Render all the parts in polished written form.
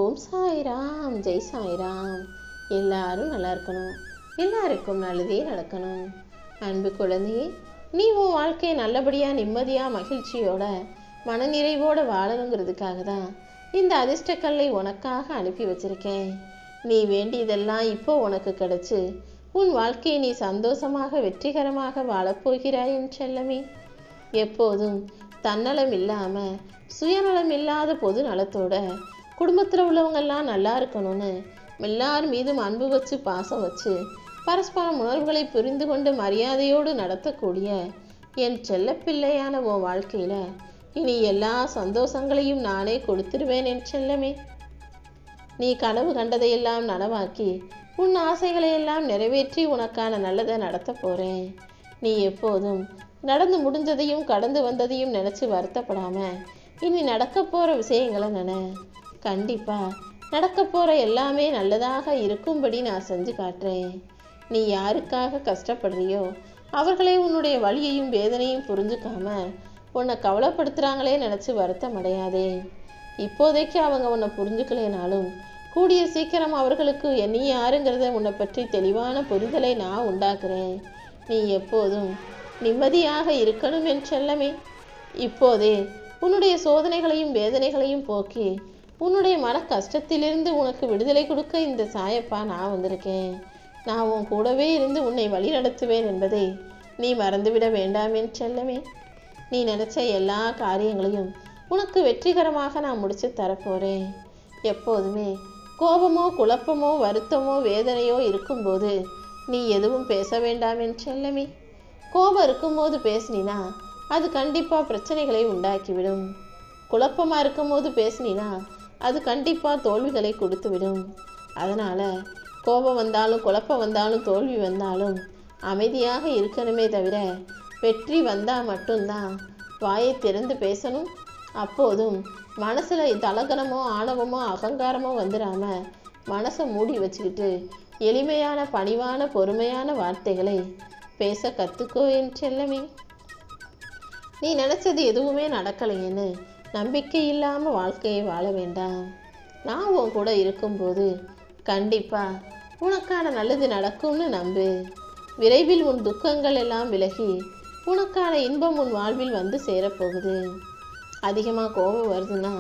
ஓம் சாய்ராம், ஜெய் சாய்ராம். எல்லாரும் நல்லா இருக்கணும், எல்லாருக்கும் நல்லதே நடக்கணும். அன்பு குழந்தையே, நீ உன் வாழ்க்கையை நல்லபடியாக நிம்மதியாக மகிழ்ச்சியோட மனநிறைவோடு வாழணுங்கிறதுக்காக தான் இந்த அதிர்ஷ்டக்கல்லை உனக்காக அனுப்பி வச்சிருக்கேன். நீ வேண்டியதெல்லாம் இப்போ உனக்கு கிடைச்சு உன் வாழ்க்கையை நீ சந்தோஷமாக வெற்றிகரமாக வாழப்போகிறாய் என் செல்லமே. எப்போதும் தன்னலம் இல்லாமல் சுயநலம் இல்லாத பொது நலத்தோட குடும்பத்தில் உள்ளவங்கெல்லாம் நல்லா இருக்கணும்னு எல்லார் மீதும் அன்பு வச்சு பாசம் வச்சு பரஸ்பர உணர்வுகளை புரிந்து கொண்டு மரியாதையோடு நடத்தக்கூடிய என் செல்லப்பிள்ளையான உன் வாழ்க்கையில் இனி எல்லா சந்தோஷங்களையும் நானே கொடுத்துருவேன் என் செல்லமே. நீ கனவு கண்டதையெல்லாம் நனவாக்கி உன் ஆசைகளையெல்லாம் நிறைவேற்றி உனக்கான நல்லதை நடத்த போகிறேன். நீ எப்போதும் நடந்து முடிஞ்சதையும் கடந்து வந்ததையும் நினச்சி வருத்தப்படாமல் இனி நடக்க போகிற விஷயங்களை கண்டிப்பாக நடக்க போகிற எல்லாமே நல்லதாக இருக்கும்படி நான் செஞ்சு காட்டுறேன். நீ யாருக்காக கஷ்டப்படுறியோ அவர்களே உன்னுடைய வலியையும் வேதனையும் புரிஞ்சுக்காம உன்னை கவலைப்படுத்துகிறாங்களே நினச்சி வருத்தம் அடையாதே. இப்போதைக்கு அவங்க உன்னை புரிஞ்சுக்கலைனாலும் கூடிய சீக்கிரம் அவர்களுக்கு நீ யாருங்கிறத உன்னை பற்றி தெளிவான புரிதலை நான் உண்டாக்குறேன். நீ எப்போதும் நிம்மதியாக இருக்கணும் என் செல்லமே. இப்போதே உன்னுடைய சோதனைகளையும் வேதனைகளையும் போக்கி உன்னுடைய மன கஷ்டத்திலிருந்து உனக்கு விடுதலை கொடுக்க இந்த சாயப்பா நான் வந்திருக்கேன். நான் உன் கூடவே இருந்து உன்னை வழி நடத்துவேன் என்பதை நீ மறந்துவிட வேண்டாம் என் செல்லமே. நீ நினச்ச எல்லா காரியங்களையும் உனக்கு வெற்றிகரமாக நான் முடிச்சு தரப்போகிறேன். எப்போதுமே கோபமோ குழப்பமோ வருத்தமோ வேதனையோ இருக்கும்போது நீ எதுவும் பேச வேண்டாம் என் செல்லமே. கோபம் இருக்கும்போது பேசினா அது கண்டிப்பாக பிரச்சனைகளை உண்டாக்கிவிடும். குழப்பமாக இருக்கும்போது பேசினா அது கண்டிப்பாக தோல்விகளை கொடுத்துவிடும். அதனால் கோபம் வந்தாலும் குழப்பம் வந்தாலும் தோல்வி வந்தாலும் அமைதியாக இருக்கணுமே தவிர வெற்றி வந்தால் மட்டும்தான் வாயை திறந்து பேசணும். அப்போதும் மனசில் தலகனமோ ஆணவமோ அகங்காரமோ வந்துடாமல் மனசை மூடி வச்சுக்கிட்டு எளிமையான பணிவான பொறுமையான வார்த்தைகளை பேச கற்றுக்கோ என் செல்லமே. நீ நினச்சது எதுவுமே நடக்கலைன்னு நம்பிக்கை இல்லாமல் வாழ்க்கையை வாழ வேண்டாம். நான் உன் கூட இருக்கும்போது கண்டிப்பாக உனக்கான நல்லது நடக்கும்னு நம்பு. விரைவில் உன் துக்கங்கள் எல்லாம் விலகி உனக்கான இன்பம் உன் வாழ்வில் வந்து சேரப்போகுது. அதிகமாக கோபம் வருதுன்னா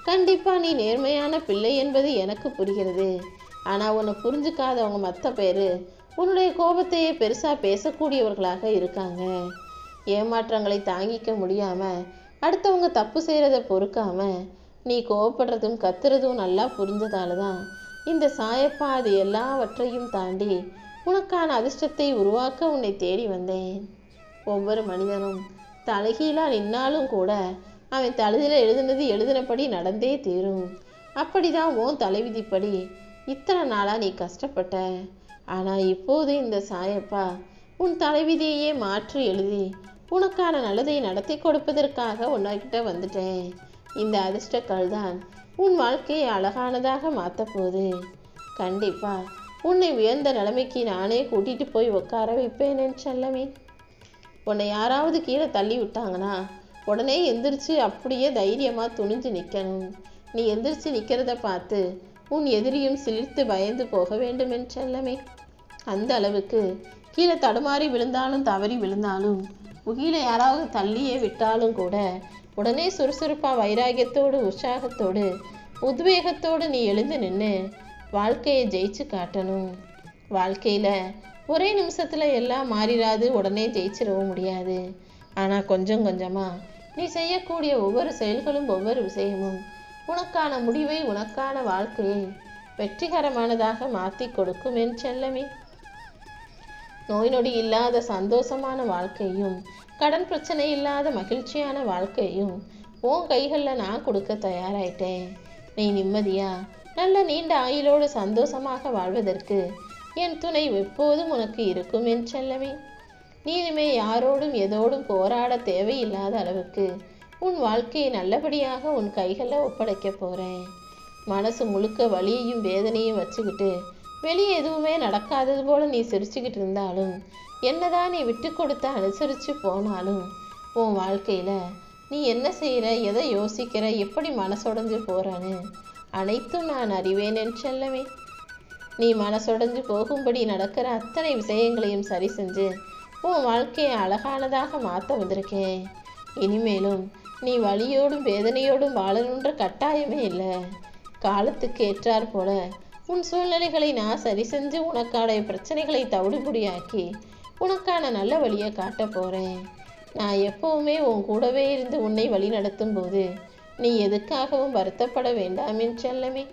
கண்டிப்பாக நீ நேர்மையான பிள்ளை என்பது எனக்கு புரிகிறது. ஆனால் உன்னை புரிஞ்சுக்காதவங்க மற்ற பேர் உன்னுடைய கோபத்தையே பெருசாக பேசக்கூடியவர்களாக இருக்காங்க. ஏமாற்றங்களை தாங்கிக்க முடியாமல் அடுத்தவங்க தப்பு செய்கிறத பொறுக்காம நீ கோவப்படுறதும் கத்துறதும் நல்லா புரிஞ்சதால தான் இந்த சாயப்பா அது எல்லாவற்றையும் தாண்டி உனக்கான அதிர்ஷ்டத்தை உருவாக்க உன்னை தேடி வந்தேன். ஒவ்வொரு மனிதனும் தலைகீழாக நின்னாலும் கூட அவன் தலையில் எழுதினபடி நடந்தே தீரும். அப்படிதான் உன் தலைவிதிப்படி இத்தனை நாளாக நீ கஷ்டப்பட்ட. ஆனால் இப்போது இந்த சாயப்பா உன் தலைவிதியையே மாற்றி எழுதி உனக்கான நல்லதை நடத்தி கொடுப்பதற்காக உன்கிட்ட வந்துட்டேன். இந்த அதிர்ஷ்டக்கல் தான் உன் வாழ்க்கையை அழகானதாக மாற்ற போகுது. கண்டிப்பாக உன்னை உயர்ந்த நிலைமைக்கு நானே கூட்டிகிட்டு போய் உட்கார வைப்பேன் என் செல்லமே. உன்னை யாராவது கீழே தள்ளி விட்டாங்கன்னா உடனே எந்திரிச்சு அப்படியே தைரியமாக துணிஞ்சு நிற்கணும். நீ எந்திரிச்சு நிற்கிறத பார்த்து உன் எதிரியும் சிலிர்த்து பயந்து போக வேண்டும் என் செல்லமே. அந்த அளவுக்கு கீழே தடுமாறி விழுந்தாலும் தவறி விழுந்தாலும் கீழே யாராவது தள்ளியே விட்டாலும் கூட உடனே சுறுசுறுப்பாக வைராகியத்தோடு உற்சாகத்தோடு உத்வேகத்தோடு நீ எழுந்து நின்று வாழ்க்கையை ஜெயிச்சு காட்டணும். வாழ்க்கையில் ஒரே நிமிஷத்தில் எல்லாம் மாறிடாது, உடனே ஜெயிச்சிடவும் முடியாது. ஆனால் கொஞ்சம் கொஞ்சமாக நீ செய்யக்கூடிய ஒவ்வொரு செயல்களும் ஒவ்வொரு விஷயமும் உனக்கான முடிவை உனக்கான வாழ்க்கையை வெற்றிகரமானதாக மாற்றி கொடுக்கும் என் செல்லமே. நோய் நொடி இல்லாத சந்தோஷமான வாழ்க்கையும் கடன் பிரச்சனை இல்லாத மகிழ்ச்சியான வாழ்க்கையும் உன் கைகளில் நான் கொடுக்க தயாராயிட்டேன். நீ நிம்மதியா நல்ல நீண்ட ஆயுளோடு சந்தோஷமாக வாழ்வதற்கு என் துணை எப்போதும் உனக்கு இருக்கும் என் செல்லமே. நீ இனிமே யாரோடும் எதோடும் போராட தேவையில்லாத அளவுக்கு உன் வாழ்க்கையை நல்லபடியாக உன் கைகளில் ஒப்படைக்க போகிறேன். மனசு முழுக்க வலியையும் வேதனையும் வச்சுக்கிட்டு வெளியே எதுவுமே நடக்காதது போல நீ சிரிச்சுக்கிட்டு இருந்தாலும் என்னதான் நீ விட்டு கொடுத்து அனுசரித்து போனாலும் உன் வாழ்க்கையில் நீ என்ன செய்கிற, எதை யோசிக்கிற, எப்படி மனசுடைஞ்சு போகிறான்னு அனைத்தும் நான் அறிவேன் என் செல்லமே. நீ மனசொடைஞ்சு போகும்படி நடக்கிற அத்தனை விஷயங்களையும் சரி செஞ்சு உன் வாழ்க்கையை அழகானதாக மாற்ற வந்திருக்கேன். இனிமேலும் நீ வலியோடும் வேதனையோடும் வாழணுன்ற கட்டாயமே இல்லை. காலத்துக்கு ஏற்றாற் போல உன் சூழ்நிலைகளை நான் சரி செஞ்சு உனக்கான பிரச்சனைகளை தவிடுபொடியாக்கி உனக்கான நல்ல வழியை காட்ட போகிறேன். நான் எப்பவுமே உன் கூடவே இருந்து உன்னை வழி நடத்தும் போது நீ எதுக்காகவும் வருத்தப்பட வேண்டாம் என் செல்லமே.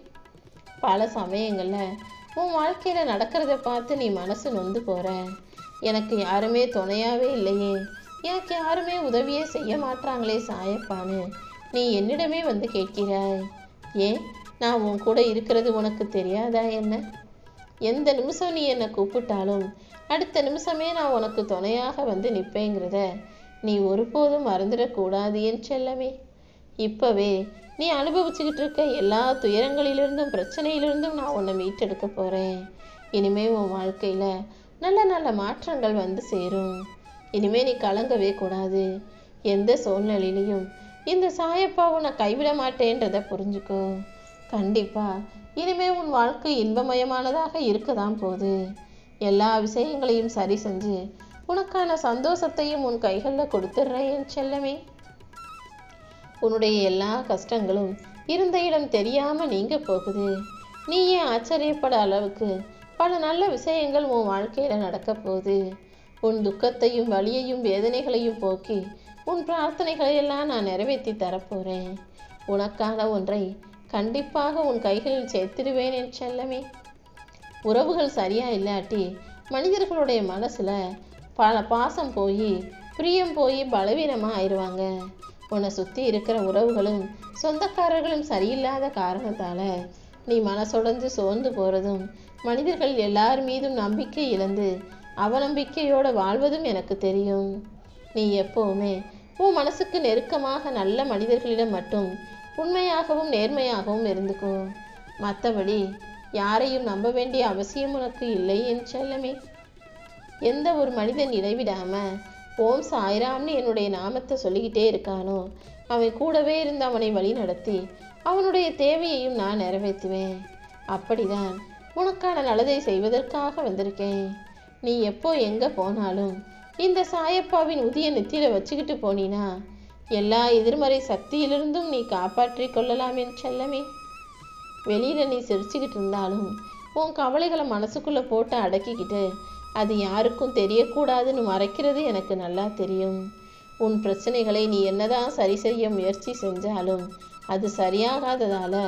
பல சமயங்களில் உன் வாழ்க்கையில் நடக்கிறத பார்த்து நீ மனசு நொந்து போகிற. எனக்கு யாருமே துணையாகவே இல்லையே, எனக்கு யாருமே உதவியே செய்ய மாட்டாங்களே சாயப்பான்னு நீ என்னிடமே வந்து கேட்கிறாய். ஏன் நான் உன் கூட இருக்கிறது உனக்கு தெரியாதா என்ன? எந்த நிமிஷம் நீ என்னை கூப்பிட்டாலும் அடுத்த நிமிஷமே நான் உனக்கு துணையாக வந்து நிற்பேங்கிறத நீ ஒருபோதும் மறந்துடக்கூடாது என் செல்லமே. இப்போவே நீ அனுபவிச்சுக்கிட்டு இருக்க எல்லா துயரங்களிலிருந்தும் பிரச்சனையிலிருந்தும் நான் உன்னை மீட்டெடுக்க போகிறேன். இனிமே உன் வாழ்க்கையில் நல்ல நல்ல மாற்றங்கள் வந்து சேரும். இனிமே நீ கலங்கவே கூடாது. எந்த சூழ்நிலையிலையும் இந்த சாயப்பா உன்னை கைவிட மாட்டேன்றதை புரிஞ்சுக்கோ. கண்டிப்பாக இனிமே உன் வாழ்க்கை இன்பமயமானதாக இருக்க தான் போகுது. எல்லா விஷயங்களையும் சரி செஞ்சு உனக்கான சந்தோஷத்தையும் உன் கைகளில் கொடுத்துட்றேன் என் செல்லமே. உன்னுடைய எல்லா கஷ்டங்களும் இருந்த இடம் தெரியாமல் நீங்க போகுது. நீயே ஆச்சரியப்பட அளவுக்கு பல நல்ல விஷயங்கள் உன் வாழ்க்கையில் நடக்க போகுது. உன் துக்கத்தையும் வலியையும் வேதனைகளையும் போக்கி உன் பிரார்த்தனைகளை எல்லாம் நான் நிறைவேற்றி தரப்போகிறேன். உனக்கான ஒன்றை கண்டிப்பாக உன் கைகளில் சேர்த்திடுவேன் என் செல்லமே. உறவுகள் சரியா இல்லாட்டி மனிதர்களுடைய மனசில் பல பாசம் போய் பிரியம் போய் பலவீனமாக ஆயிடுவாங்க. உன்னை சுற்றி இருக்கிற உறவுகளும் சொந்தக்காரர்களும் சரியில்லாத காரணத்தால் நீ மனசொடைஞ்சு சோர்ந்து போகிறதும் மனிதர்கள் எல்லார் மீதும் நம்பிக்கை இழந்து அவநம்பிக்கையோடு வாழ்வதும் எனக்கு தெரியும். நீ எப்போவுமே உன் மனசுக்கு நெருக்கமாக நல்ல மனிதர்களிடம் மட்டும் உண்மையாகவும் நேர்மையாகவும் இருந்துக்கோ. மற்றபடி யாரையும் நம்ப வேண்டிய அவசியம் உனக்கு இல்லை என் செல்லமே. எந்த ஒரு மனிதன் இடைவிடாமல் ஓம் சாய்ராம்னு என்னுடைய நாமத்தை சொல்லிக்கிட்டே இருக்கானோ அவன் கூடவே இருந்து அவனை வழி நடத்தி அவனுடைய தேவையையும் நான் நிறைவேற்றுவேன். அப்படிதான் உனக்கான நல்லதை செய்வதற்காக வந்திருக்கேன். நீ எப்போ எங்கே போனாலும் இந்த சாயப்பாவின் உதிய நெத்தியில் வச்சுக்கிட்டு போனீனா எல்லா எதிர்மறை சக்தியிலிருந்தும் நீ காப்பாற்றி கொள்ளலாம் என் செல்லமே. வெளியில் நீ சிரிச்சுக்கிட்டு இருந்தாலும் உன் கவலைகளை மனசுக்குள்ளே போட்டு அடக்கிக்கிட்டு அது யாருக்கும் தெரியக்கூடாதுன்னு மறைக்கிறது எனக்கு நல்லா தெரியும். உன் பிரச்சனைகளை நீ என்னதான் சரி செய்ய முயற்சி செஞ்சாலும் அது சரியாகாததால்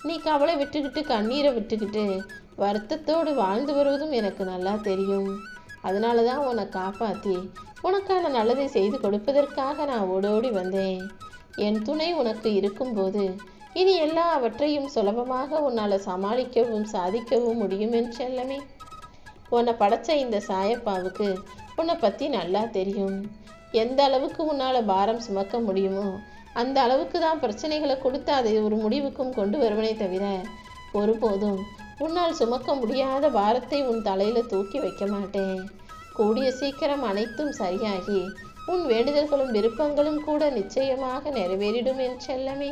நீ கவலை விட்டுக்கிட்டு கண்ணீரை விட்டுக்கிட்டு வருத்தத்தோடு வாழ்ந்து வருவதும் எனக்கு நல்லா தெரியும். அதனால தான் உன்னை காப்பாற்றி உனக்கான நல்லதை செய்து கொடுப்பதற்காக நான் ஓடோடி வந்தேன். என் துணை உனக்கு இருக்கும்போது இனி எல்லாவற்றையும் சுலபமாக உன்னால் சமாளிக்கவும் சாதிக்கவும் முடியும் என் செல்லமே. உன்னை படைச்ச இந்த சாயப்பாவுக்கு உன்னை பற்றி நல்லா தெரியும். எந்த அளவுக்கு உன்னால் பாரம் சுமக்க முடியுமோ அந்த அளவுக்கு தான் பிரச்சனைகளை கொடுத்து அதை ஒரு முடிவுக்கும் கொண்டு வருவனே தவிர ஒருபோதும் உன்னால் சுமக்க முடியாத பாரத்தை உன் தலையில் தூக்கி வைக்க மாட்டேன். கூடிய சீக்கிரம் அனைத்தும் சரியாகி உன் வேண்டுதல்களும் விருப்பங்களும் கூட நிச்சயமாக நிறைவேறிடும் என் செல்லமே.